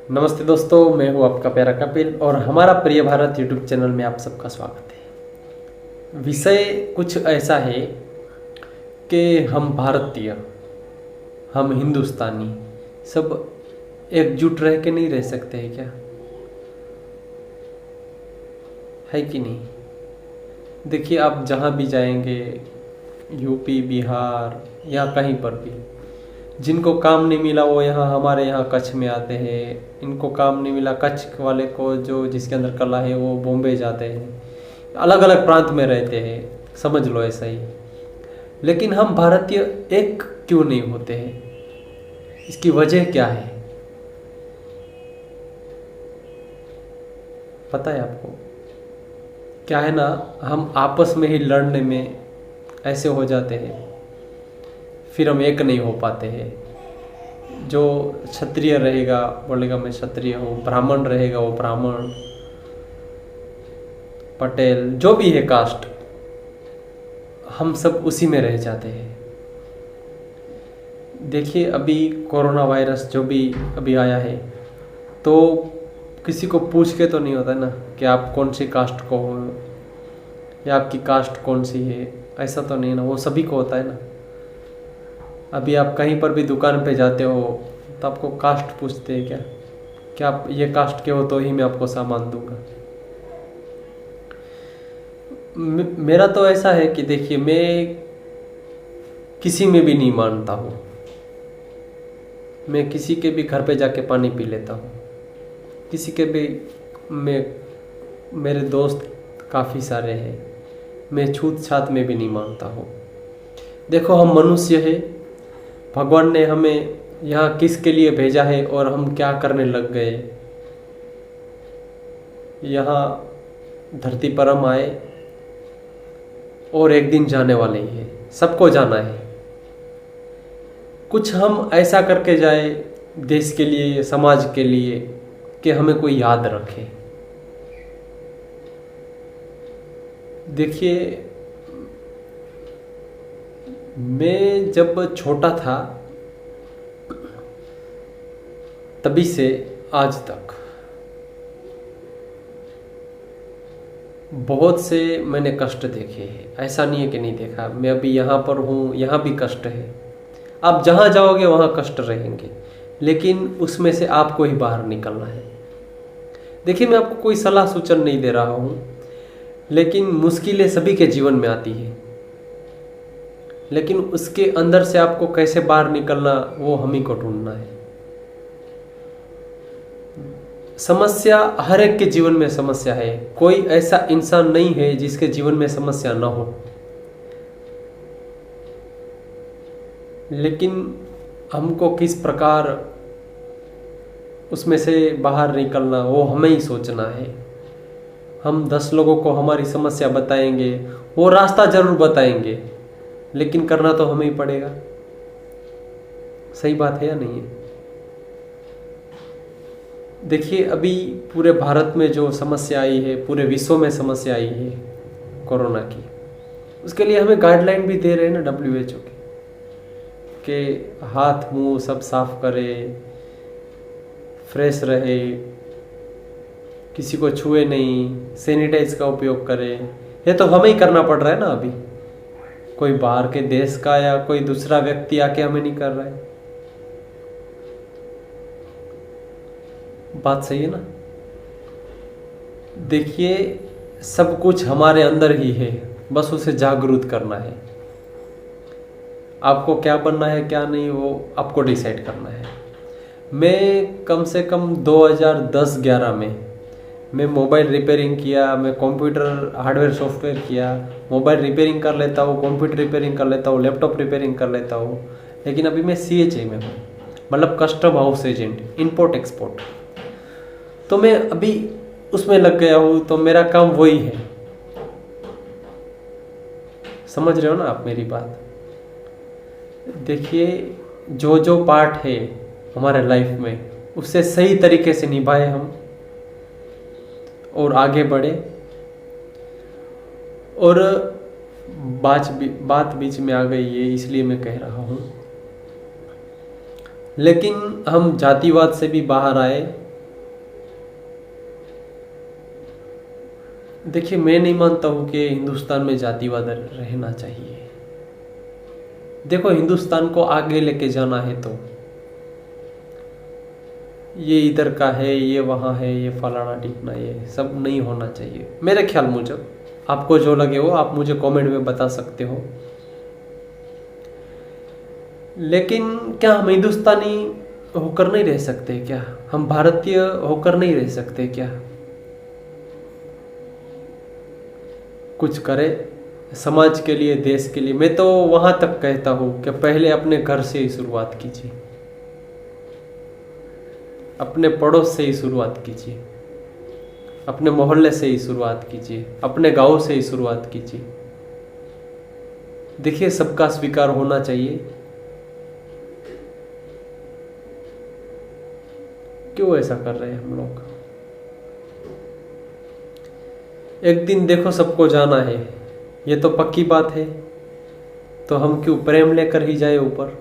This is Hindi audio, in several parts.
नमस्ते दोस्तों, मैं हूं आपका प्यारा कपिल और हमारा प्रिय भारत यूट्यूब चैनल में आप सबका स्वागत है। विषय कुछ ऐसा है कि हम भारतीय, हम हिंदुस्तानी सब एकजुट रह के नहीं रह सकते हैं क्या? है कि नहीं? देखिए, आप जहाँ भी जाएंगे, यूपी, बिहार या कहीं पर भी, जिनको काम नहीं मिला वो यहाँ हमारे यहाँ कच्छ में आते हैं। इनको काम नहीं मिला, कच्छ वाले को जो जिसके अंदर कला है वो बॉम्बे जाते हैं, अलग अलग प्रांत में रहते हैं, समझ लो ऐसा ही। लेकिन हम भारतीय एक क्यों नहीं होते हैं? इसकी वजह क्या है पता है आपको? क्या है ना, हम आपस में ही लड़ने में ऐसे हो जाते हैं, फिर हम एक नहीं हो पाते हैं। जो क्षत्रिय रहेगा बोलेगा मैं क्षत्रिय हूँ, ब्राह्मण रहेगा वो ब्राह्मण, पटेल, जो भी है कास्ट, हम सब उसी में रह जाते हैं। देखिए, अभी कोरोना वायरस जो भी अभी आया है, तो किसी को पूछ के तो नहीं होता ना कि आप कौन सी कास्ट को हो या आपकी कास्ट कौन सी है, ऐसा तो नहीं ना, वो सभी को होता है ना। अभी आप कहीं पर भी दुकान पे जाते हो तो आपको कास्ट पूछते हैं क्या आप ये कास्ट के हो तो ही मैं आपको सामान दूंगा। मेरा तो ऐसा है कि देखिए, मैं किसी में भी नहीं मानता हूँ। मैं किसी के भी घर पे जाके पानी पी लेता हूँ, किसी के भी, मेरे दोस्त काफ़ी सारे हैं, मैं छूत छात में भी नहीं मानता हूँ। देखो, हम मनुष्य हैं, भगवान ने हमें यहाँ किसके लिए भेजा है और हम क्या करने लग गए। यहाँ धरती पर हम आए और एक दिन जाने वाले ही है, सबको जाना है। कुछ हम ऐसा करके जाए देश के लिए, समाज के लिए, कि हमें कोई याद रखे। देखिए, मैं जब छोटा था तभी से आज तक बहुत से मैंने कष्ट देखे हैं। ऐसा नहीं है कि नहीं देखा। मैं अभी यहाँ पर हूँ, यहाँ भी कष्ट है। आप जहाँ जाओगे वहाँ कष्ट रहेंगे, लेकिन उसमें से आपको ही बाहर निकलना है। देखिए, मैं आपको कोई सलाह सूचन नहीं दे रहा हूँ, लेकिन मुश्किलें सभी के जीवन में आती है, लेकिन उसके अंदर से आपको कैसे बाहर निकलना वो हम ही को ढूंढना है। समस्या हर एक के जीवन में समस्या है, कोई ऐसा इंसान नहीं है जिसके जीवन में समस्या ना हो, लेकिन हमको किस प्रकार उसमें से बाहर निकलना वो हमें ही सोचना है। हम 10 लोगों को हमारी समस्या बताएंगे, वो रास्ता जरूर बताएंगे, लेकिन करना तो हमें ही पड़ेगा। सही बात है या नहीं है? देखिए, अभी पूरे भारत में जो समस्या आई है, पूरे विश्व में समस्या आई है कोरोना की, उसके लिए हमें गाइडलाइन भी दे रहे हैं ना WHO के हाथ मुंह सब साफ करे, फ्रेश रहे, किसी को छुए नहीं, सैनिटाइज का उपयोग करे। ये तो हमें ही करना पड़ रहा है ना। अभी कोई बाहर के देश का या कोई दूसरा व्यक्ति आके हमें नहीं कर रहा है। बात सही है ना? देखिए, सब कुछ हमारे अंदर ही है, बस उसे जागरूक करना है। आपको क्या बनना है क्या नहीं वो आपको डिसाइड करना है। मैं कम से कम 2010-11 में मैं मोबाइल रिपेयरिंग किया, मैं कंप्यूटर हार्डवेयर सॉफ्टवेयर किया। मोबाइल रिपेयरिंग कर लेता हूँ, कंप्यूटर रिपेयरिंग कर लेता हूँ, लैपटॉप रिपेयरिंग कर लेता हूँ। लेकिन अभी मैं CHA में हूँ, मतलब custom house agent, import export. तो मैं अभी उसमें लग गया हूँ, तो मेरा काम वही है। समझ रहे हो ना आप मेरी बात? देखिए, जो जो पार्ट है हमारे लाइफ में, उससे सही तरीके से निभाए हम और आगे बढ़े। और बात बीच में आ गई है, इसलिए मैं कह रहा हूँ, लेकिन हम जातिवाद से भी बाहर आए देखिए, मैं नहीं मानता हूँ कि हिंदुस्तान में जातिवाद रहना चाहिए। देखो, हिंदुस्तान को आगे लेके जाना है तो ये इधर का है, ये वहाँ है, ये फलाना टिकना, ये सब नहीं होना चाहिए मेरे ख्याल मुजब। आपको जो लगे वो आप मुझे कमेंट में बता सकते हो। लेकिन क्या हम हिंदुस्तानी होकर नहीं रह सकते क्या? हम भारतीय होकर नहीं रह सकते क्या? कुछ करे समाज के लिए, देश के लिए। मैं तो वहां तक कहता हूं कि पहले अपने घर से ही शुरुआत कीजिए, अपने पड़ोस से ही शुरुआत कीजिए, अपने मोहल्ले से ही शुरुआत कीजिए, अपने गांव से ही शुरुआत कीजिए। देखिए, सबका स्वीकार होना चाहिए। क्यों ऐसा कर रहे हैं हम लोग? एक दिन देखो सबको जाना है, ये तो पक्की बात है। तो हम क्यों प्रेम लेकर ही जाए ऊपर?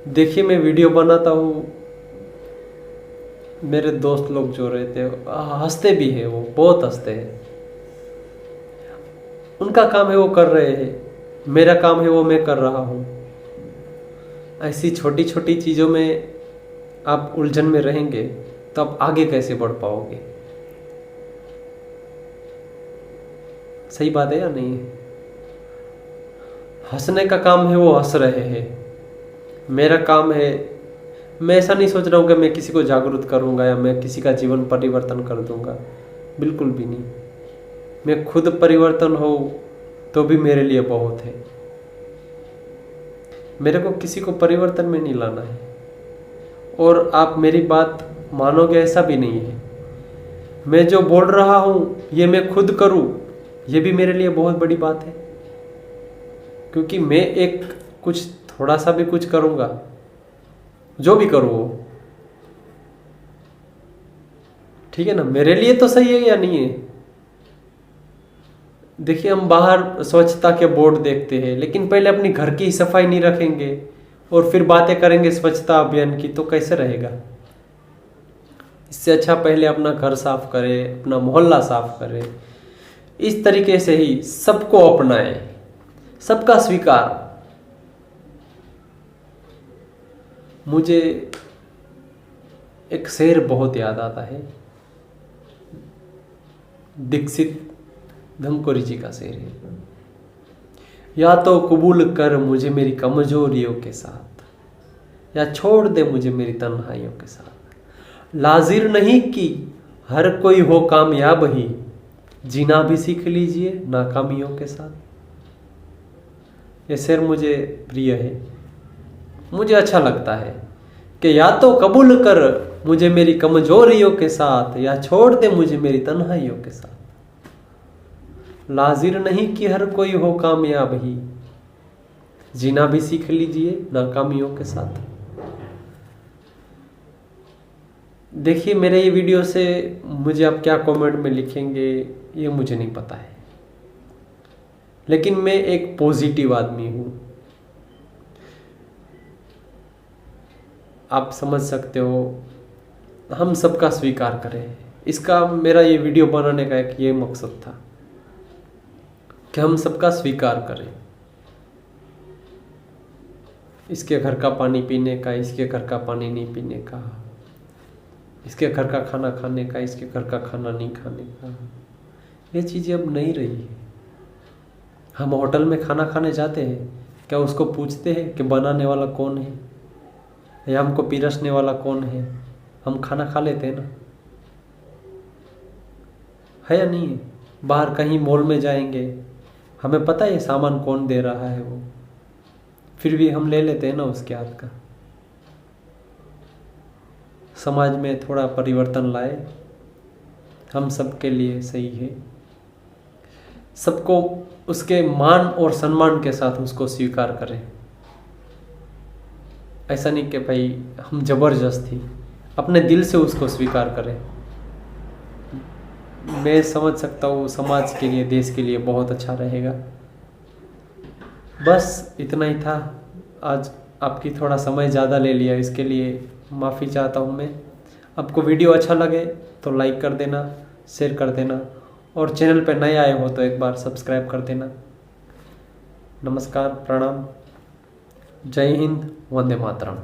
देखिए, मैं वीडियो बनाता हूँ, मेरे दोस्त लोग जो रहते हैं हंसते भी हैं, वो बहुत हंसते हैं। उनका काम है वो कर रहे हैं, मेरा काम है वो मैं कर रहा हूँ। ऐसी छोटी छोटी चीज़ों में आप उलझन में रहेंगे तो आप आगे कैसे बढ़ पाओगे? सही बात है या नहीं? हंसने का काम है वो हंस रहे हैं, मेरा काम है, मैं ऐसा नहीं सोच रहा हूँ कि मैं किसी को जागरूक करूँगा या मैं किसी का जीवन परिवर्तन कर दूंगा, बिल्कुल भी नहीं। मैं खुद परिवर्तन हो तो भी मेरे लिए बहुत है। मेरे को किसी को परिवर्तन में नहीं लाना है, और आप मेरी बात मानोगे ऐसा भी नहीं है। मैं जो बोल रहा हूँ ये मैं खुद करूँ, ये भी मेरे लिए बहुत बड़ी बात है। क्योंकि मैं एक कुछ थोड़ा सा भी कुछ करूँगा, जो भी करूँ वो ठीक है ना, मेरे लिए तो सही है या नहीं है? देखिए, हम बाहर स्वच्छता के बोर्ड देखते हैं, लेकिन पहले अपनी घर की सफाई नहीं रखेंगे और फिर बातें करेंगे स्वच्छता अभियान की, तो कैसे रहेगा? इससे अच्छा पहले अपना घर साफ करें, अपना मोहल्ला साफ करें। इस तरीके से ही सबको अपनाएं, सबका स्वीकार। मुझे एक शेर बहुत याद आता है, दीक्षित धमकोरी जी का शेर है, या तो कबूल कर मुझे मेरी कमजोरियों के साथ, या छोड़ दे मुझे मेरी तन्हाइयों के साथ। लाजिर नहीं कि हर कोई हो कामयाब ही, जीना भी सीख लीजिए नाकामियों के साथ। ये शेर मुझे प्रिय है, मुझे अच्छा लगता है कि या तो कबूल कर मुझे मेरी कमजोरियों के साथ, या छोड़ दे मुझे मेरी तन्हाइयों के साथ। लाजिर नहीं कि हर कोई हो कामयाब ही, जीना भी सीख लीजिए नाकामियों के साथ। देखिए, मेरे ये वीडियो से मुझे आप क्या कमेंट में लिखेंगे ये मुझे नहीं पता है, लेकिन मैं एक पॉजिटिव आदमी हूं। आप समझ सकते हो, हम सबका स्वीकार करें। इसका मेरा ये वीडियो बनाने का एक ये मकसद था कि हम सबका स्वीकार करें। इसके घर का पानी पीने का, इसके घर का पानी नहीं पीने का, इसके घर का खाना खाने का, इसके घर का खाना नहीं खाने का, ये चीज़ें अब नहीं रही है। हम होटल में खाना खाने जाते हैं, क्या उसको पूछते हैं कि बनाने वाला कौन है या हमको पीरसने वाला कौन है? हम खाना खा लेते हैं ना, है या नहीं है? बाहर कहीं मॉल में जाएंगे, हमें पता है सामान कौन दे रहा है वो, फिर भी हम ले लेते हैं ना उसके हाथ का। समाज में थोड़ा परिवर्तन लाए, हम सबके लिए सही है। सबको उसके मान और सम्मान के साथ उसको स्वीकार करें। ऐसा नहीं कि भाई हम जबरदस्ती, अपने दिल से उसको स्वीकार करें। मैं समझ सकता हूँ समाज के लिए, देश के लिए बहुत अच्छा रहेगा। बस इतना ही था। आज आपकी थोड़ा समय ज़्यादा ले लिया, इसके लिए माफ़ी चाहता हूँ मैं। आपको वीडियो अच्छा लगे तो लाइक कर देना, शेयर कर देना, और चैनल पर नए आए हो तो एक बार सब्सक्राइब कर देना। नमस्कार, प्रणाम, जय हिंद, वंदे मातरम।